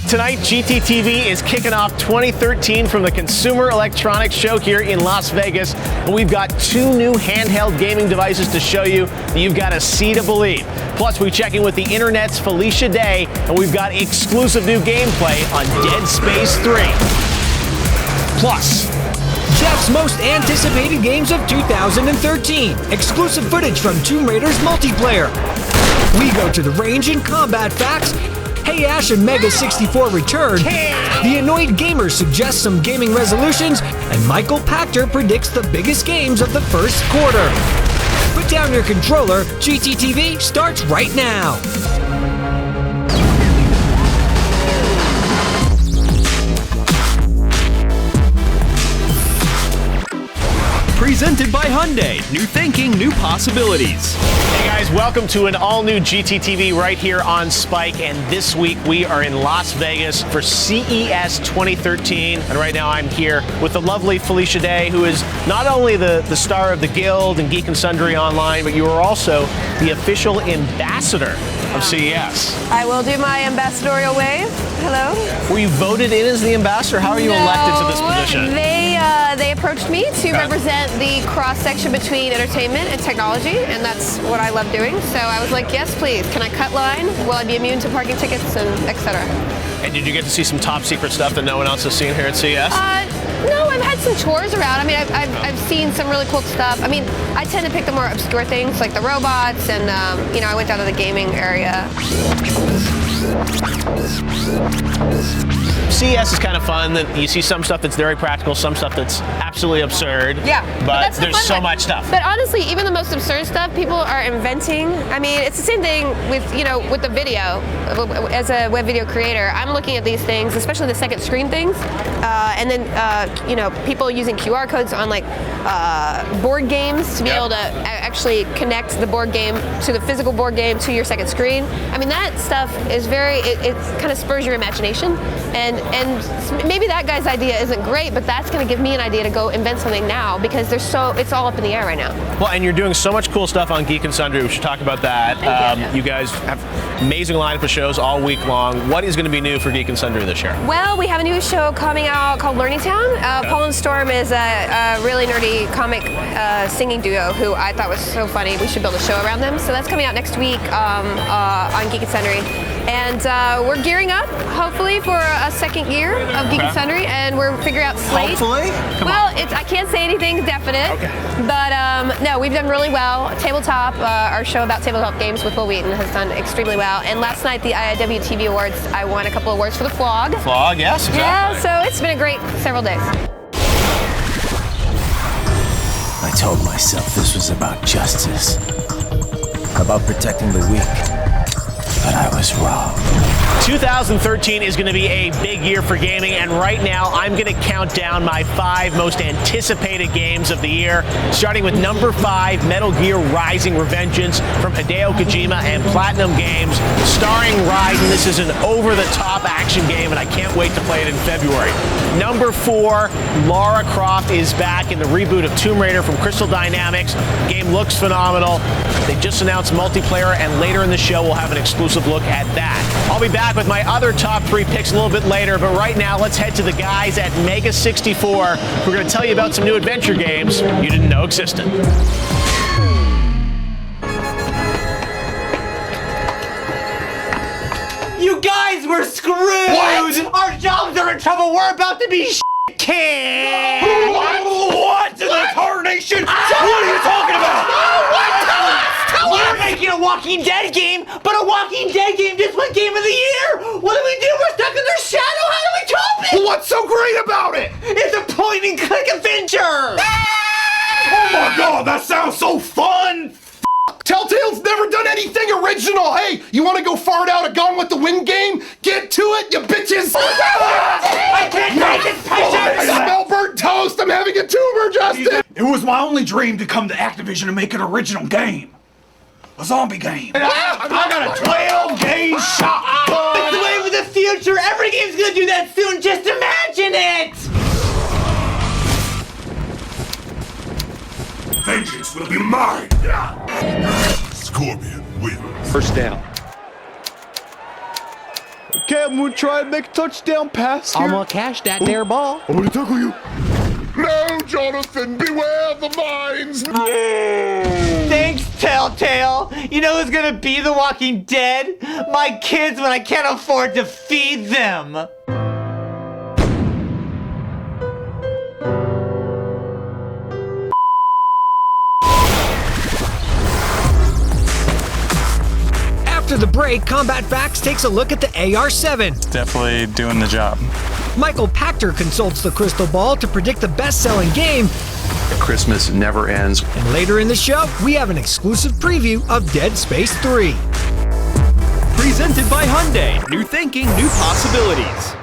Tonight, GTTV is kicking off 2013 from the Consumer Electronics Show here in Las Vegas. And we've got 2 new handheld gaming devices to show you that you've got to see to believe. Plus, we check in with the internet's Felicia Day, and we've got exclusive new gameplay on Dead Space 3. Plus, Jeff's most anticipated games of 2013. Exclusive footage from Tomb Raider's multiplayer. We go to the range and combat facts. Hey Ash and Mega 64 return. The Annoyed Gamer suggests some gaming resolutions. And Michael Pachter predicts the biggest games of the first quarter. Put down your controller. GTTV starts right now. Presented by Hyundai. New thinking, new possibilities. Hey guys, welcome to an all-new GTTV right here on Spike. And this week we are in Las Vegas for CES 2013. And right now I'm here with the lovely Felicia Day, who is not only the star of the Guild and Geek and Sundry Online, but you are also the official ambassador of CES. I will do my ambassadorial wave. Hello. Were you voted in as the ambassador? How are you elected to this position? They approached me to represent the cross-section between entertainment and technology, and that's what I love doing. So I was like, yes, please. Can I cut line? Will I be immune to parking tickets and etc.? And did you get to see some top secret stuff that no one else has seen here at CES? No, I've had some tours around. I mean, I've seen some really cool stuff. I mean, I tend to pick the more obscure things like the robots, and you know, I went down to the gaming area. CES is kind of fun. That you see some stuff that's very practical, some stuff that's absolutely absurd. Yeah, but there's so much stuff. But honestly, even the most absurd stuff, people are inventing. I mean, it's the same thing with with the video. As a web video creator, I'm looking at these things, especially the second screen things, and then people using QR codes on like board games to be able to actually connect the board game to the physical board game to your second screen. I mean, that stuff is it kind of spurs your imagination, and maybe that guy's idea isn't great, but that's going to give me an idea to go invent something now, because it's all up in the air right now. Well, and you're doing so much cool stuff on Geek and Sundry. We should talk about that. You guys have amazing lineup of shows all week long. What is going to be new for Geek and Sundry this year? Well, we have a new show coming out called Learning Town. Paul and Storm is a really nerdy comic singing duo who I thought was so funny. We should build a show around them. So that's coming out next week on Geek and Sundry. And we're gearing up, hopefully, for a second year of Geek and Sundry, and we're figuring out slate. Hopefully? I can't say anything definite, but no, we've done really well. Tabletop, our show about tabletop games with Will Wheaton, has done extremely well. And last night, the IIW TV Awards, I won a couple awards for the Flog. Flog, yes, exactly. Yeah, so it's been a great several days. I told myself this was about justice, about protecting the weak. But I was wrong. 2013 is going to be a big year for gaming, and right now I'm going to count down my 5 most anticipated games of the year, starting with number 5, Metal Gear Rising: Revengeance from Hideo Kojima and Platinum Games, starring Raiden. This is an over-the-top action game, and I can't wait to play it in February. Number 4, Lara Croft is back in the reboot of Tomb Raider from Crystal Dynamics. The game looks phenomenal. They just announced multiplayer, and later in the show we'll have an exclusive look at that. I'll be back with my other top 3 picks a little bit later, but right now let's head to the guys at Mega 64. We're going to tell you about some new adventure games you didn't know existed. You guys were screwed! What? Our jobs are in trouble. We're about to be canned! What in the tarnation? What are you talking about? We're making a Walking Dead game, but a Walking Dead game just won Game of the Year! What do we do? We're stuck in their shadow! How do we top it? What's so great about it? It's a point-and-click adventure! Oh my god, that sounds so fun! Telltale's never done anything original! Hey, you want to go fart out a Gone with the Wind game? Get to it, you bitches! I can't take this pressure! I smell burnt toast! I'm having a tumor, Justin! It was my only dream to come to Activision and make an original game. A zombie game. I got a 12-game shotgun! It's the way of the future! Every game's gonna do that soon! Just imagine it! Vengeance will be mine! Scorpion wins. First down. Okay, I'm gonna try and make a touchdown pass here. I'm gonna catch that there ball. I'm gonna tackle you. No, Jonathan, beware the mines. Thanks, Telltale. You know who's gonna be The Walking Dead? My kids when I can't afford to feed them. After the break, Combat Facts takes a look at the AR-7. Definitely doing the job. Michael Pachter consults the crystal ball to predict the best-selling game. Christmas never ends. And later in the show, we have an exclusive preview of Dead Space 3. Presented by Hyundai. New thinking, new possibilities.